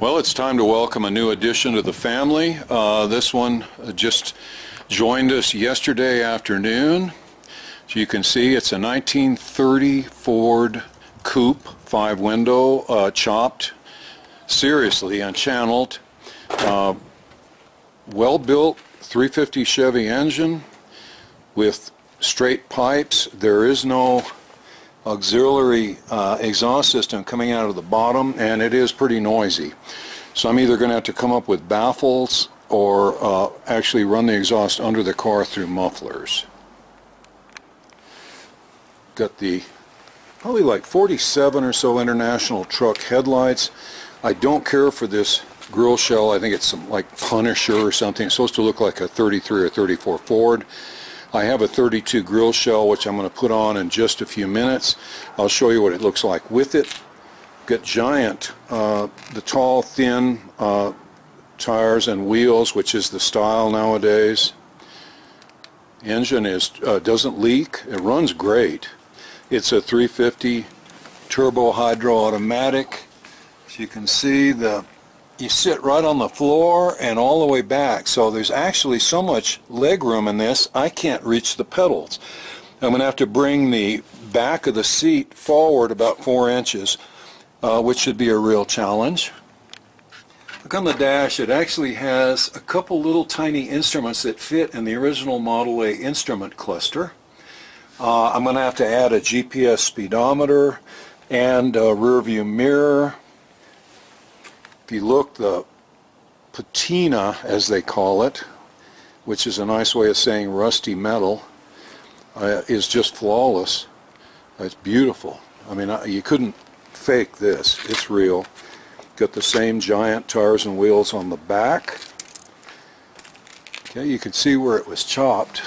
Well, it's time to welcome a new addition to the family. This one just joined us yesterday afternoon. So you can see it's a 1930 Ford Coupe, 5-window, chopped, seriously unchanneled, well-built 350 Chevy engine with straight pipes. There is no auxiliary exhaust system coming out of the bottom, and it is pretty noisy. So I'm either going to have to come up with baffles or actually run the exhaust under the car through mufflers. Got the probably like 47 or so International truck headlights. I don't care for this grill shell. I think it's some like Punisher or something. It's supposed to look like a 33 or 34 Ford. I have a 32 grill shell, which I'm going to put on in just a few minutes. I'll show you what it looks like with it. Got giant, the tall, thin tires and wheels, which is the style nowadays. Engine is doesn't leak. It runs great. It's a 350 turbo hydro automatic. As you can see, you sit right on the floor and all the way back, so there's actually so much leg room in this I can't reach the pedals. I'm going to have to bring the back of the seat forward about 4 inches, which should be a real challenge. Look on the dash, it actually has a couple little tiny instruments that fit in the original Model A instrument cluster. I'm going to have to add a GPS speedometer and a rear view mirror. If you look, the patina, as they call it, which is a nice way of saying rusty metal, is just flawless. It's beautiful. I mean, you couldn't fake this. It's real. Got the same giant tires and wheels on the back. Okay, you can see where it was chopped.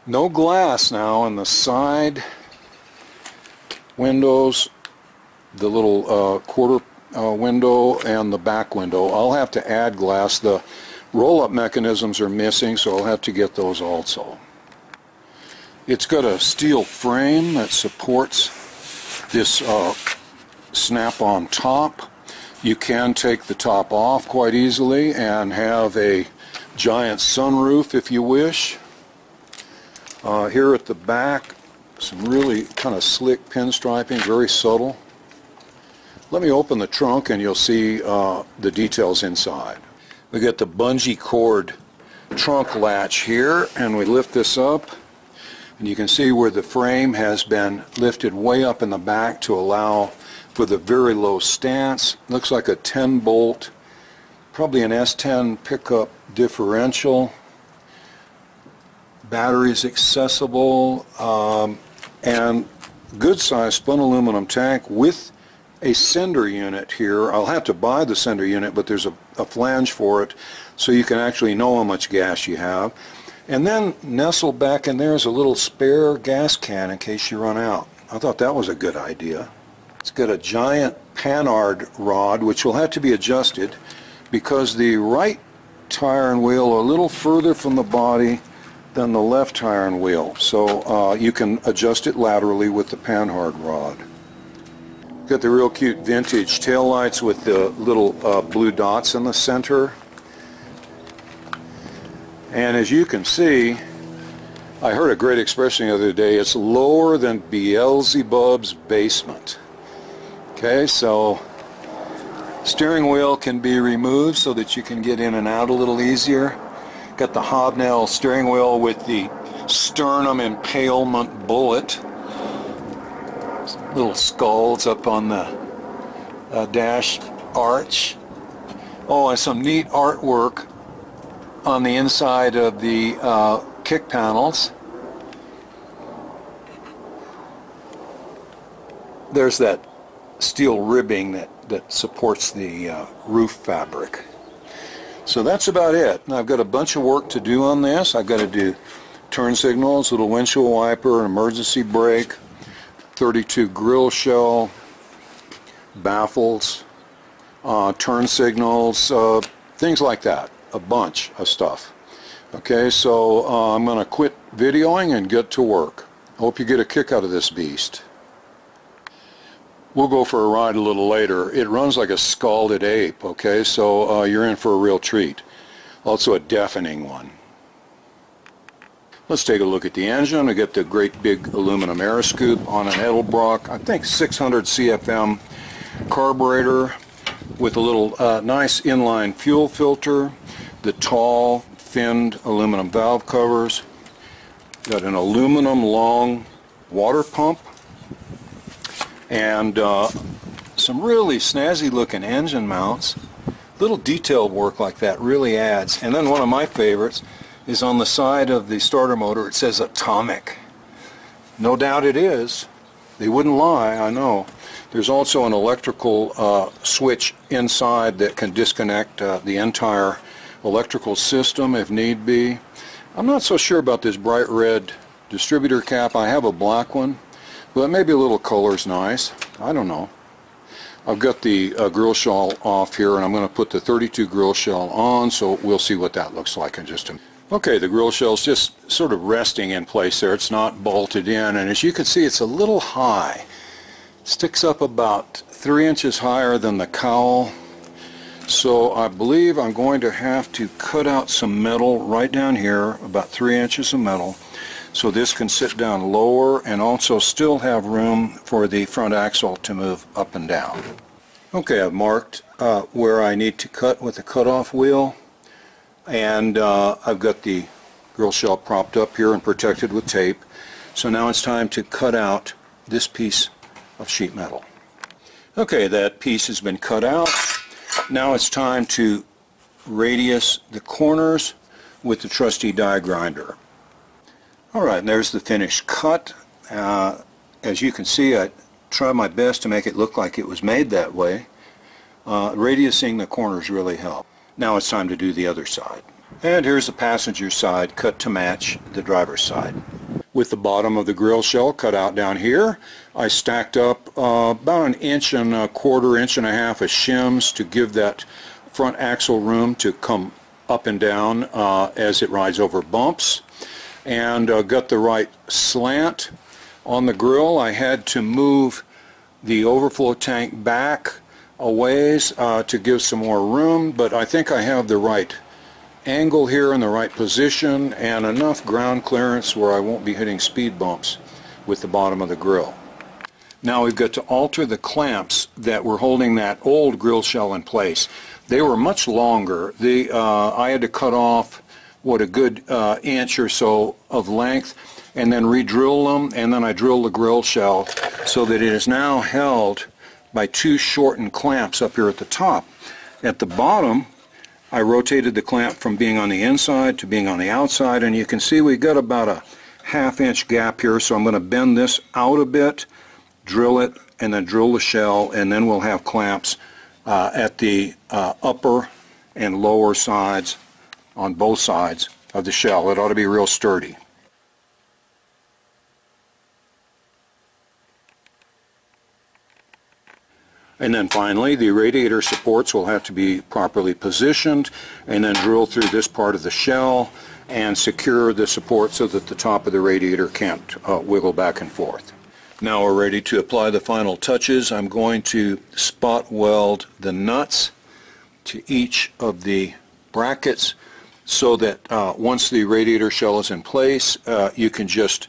No glass now in the side windows, the little quarter window and the back window. I'll have to add glass. The roll-up mechanisms are missing, so I'll have to get those also. It's got a steel frame that supports this snap-on top. You can take the top off quite easily and have a giant sunroof if you wish. Here at the back, some really kind of slick pinstriping, very subtle. Let me open the trunk and you'll see the details inside. We got the bungee cord trunk latch here, and we lift this up and you can see where the frame has been lifted way up in the back to allow for the very low stance. Looks like a 10-bolt, probably an S10 pickup differential. Batteries accessible, and good size spun aluminum tank with a sender unit here. I'll have to buy the sender unit, but there's a flange for it so you can actually know how much gas you have. And then nestled back in there is a little spare gas can in case you run out. I thought that was a good idea. It's got a giant panhard rod which will have to be adjusted because the right tire and wheel are a little further from the body than the left tire and wheel. So you can adjust it laterally with the panhard rod. Got the real cute vintage taillights with the little blue dots in the center. And as you can see, I heard a great expression the other day, it's lower than Beelzebub's basement. Okay, so steering wheel can be removed so that you can get in and out a little easier. Got the hobnail steering wheel with the sternum impalement bullet. Little skulls up on the dash arch. Oh, and some neat artwork on the inside of the kick panels. There's that steel ribbing that supports the roof fabric. So that's about it. Now I've got a bunch of work to do on this. I've got to do turn signals, little windshield wiper, an emergency brake, 32 grill shell, baffles, turn signals, things like that. A bunch of stuff. Okay, so I'm going to quit videoing and get to work. Hope you get a kick out of this beast. We'll go for a ride a little later. It runs like a scalded ape, okay, so you're in for a real treat. Also a deafening one. Let's take a look at the engine. I get the great big aluminum air scoop on an Edelbrock, I think 600 CFM carburetor with a little nice inline fuel filter, the tall finned aluminum valve covers, got an aluminum long water pump, and some really snazzy looking engine mounts. Little detailed work like that really adds. And then one of my favorites is on the side of the starter motor. It says Atomic. No doubt it is. They wouldn't lie, I know. There's also an electrical switch inside that can disconnect the entire electrical system if need be. I'm not so sure about this bright red distributor cap. I have a black one, but maybe a little color's nice. I don't know. I've got the grill shell off here, and I'm going to put the 32 grill shell on, so we'll see what that looks like in just a minute. Okay, the grill shell's just sort of resting in place there. It's not bolted in, and as you can see, it's a little high. It sticks up about 3 inches higher than the cowl. So I believe I'm going to have to cut out some metal right down here, about 3 inches of metal, so this can sit down lower and also still have room for the front axle to move up and down. Okay, I've marked where I need to cut with the cutoff wheel, and I've got the grill shell propped up here and protected with tape. So now it's time to cut out this piece of sheet metal. Okay, that piece has been cut out. Now it's time to radius the corners with the trusty die grinder. Alright, there's the finished cut. As you can see, I tried my best to make it look like it was made that way. Radiusing the corners really helped. Now it's time to do the other side. And here's the passenger side cut to match the driver's side. With the bottom of the grill shell cut out down here, I stacked up about 1.25 inches and a half of shims to give that front axle room to come up and down as it rides over bumps. And got the right slant on the grill. I had to move the overflow tank back a ways to give some more room, but I think I have the right angle here in the right position and enough ground clearance where I won't be hitting speed bumps with the bottom of the grill. Now we've got to alter the clamps that were holding that old grill shell in place. They were much longer. I had to cut off a good inch or so of length and then re-drill them, and then I drilled the grill shell so that it is now held by 2 shortened clamps up here at the top. At the bottom, I rotated the clamp from being on the inside to being on the outside, and you can see we got about a 1/2 inch gap here, so I'm going to bend this out a bit, drill it, and then drill the shell, and then we'll have clamps at the upper and lower sides on both sides of the shell. It ought to be real sturdy. And then finally, the radiator supports will have to be properly positioned, and then drill through this part of the shell and secure the support so that the top of the radiator can't wiggle back and forth. Now we're ready to apply the final touches. I'm going to spot weld the nuts to each of the brackets so that once the radiator shell is in place, you can just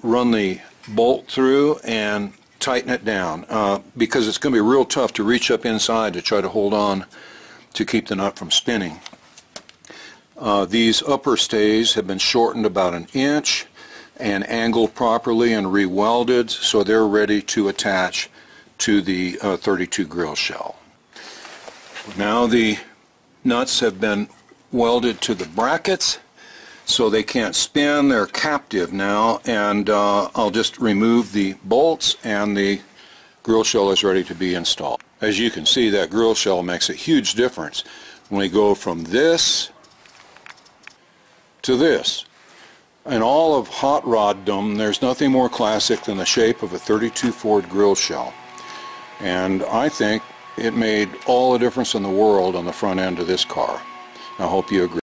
run the bolt through and tighten it down, because it's going to be real tough to reach up inside to try to hold on to keep the nut from spinning. These upper stays have been shortened about 1 inch and angled properly and re-welded, so they're ready to attach to the 32 grill shell. Now the nuts have been welded to the brackets so they can't spin. They're captive now, and I'll just remove the bolts and the grill shell is ready to be installed. As you can see, that grill shell makes a huge difference when we go from this to this. In all of hot roddom, there's nothing more classic than the shape of a 32 Ford grill shell, and I think it made all the difference in the world on the front end of this car. I hope you agree.